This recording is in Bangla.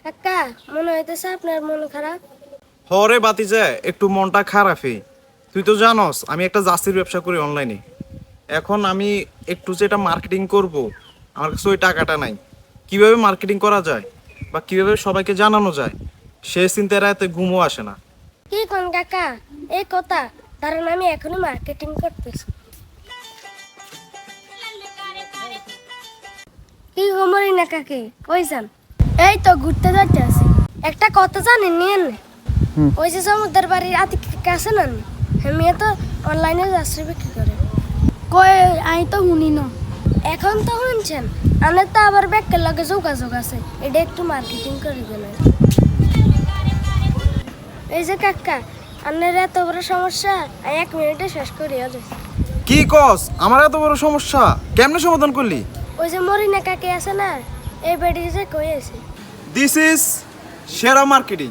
কাকা মনে হইতেছে আপনার মন খারাপ। হরে বাতিজা একটু মনটা খারাপই। তুই তো জানোস আমি একটা জার্সির ব্যবসা করি অনলাইনে। এখন আমি একটু যেটা মার্কেটিং করব, আমার কাছে ওই টাকাটা নাই। কিভাবে মার্কেটিং করা যায় বা কিভাবে সবাইকে জানানো যায় সে চিন্তায় রাতে ঘুমও আসে না। কি কোন কাকা এই কথা, কারণ আমি এখনো মার্কেটিং করতেছি। কি গমরি না কাকে কই যান? এই তো ঘুরতে যাইতে আছি। একটা কথা জানেন নিয়েন না? ওই যে সমুদ্রের বাড়ির আতিক কাছে না, মেয়ে তো অনলাইনে যাত্রী বিক্রি করে। কই আমি তো শুনি না। এখন তো শুনছেন, আমার তো আবার ব্যাগের লগে যোগাযোগ আছে, এটা একটু মার্কেটিং করে দিলেন। এই যে কাকা, আপনার এত বড় সমস্যা আমি 1 মিনিটে শেষ করিয়া দিই। কি কস? আমার এত বড় সমস্যা কেমনে সমাধান করলি? ওই যে মরিনা কাকি আছে না, এই বেডি যে কই আছে। দিস ইজ সেরা মার্কেটিং।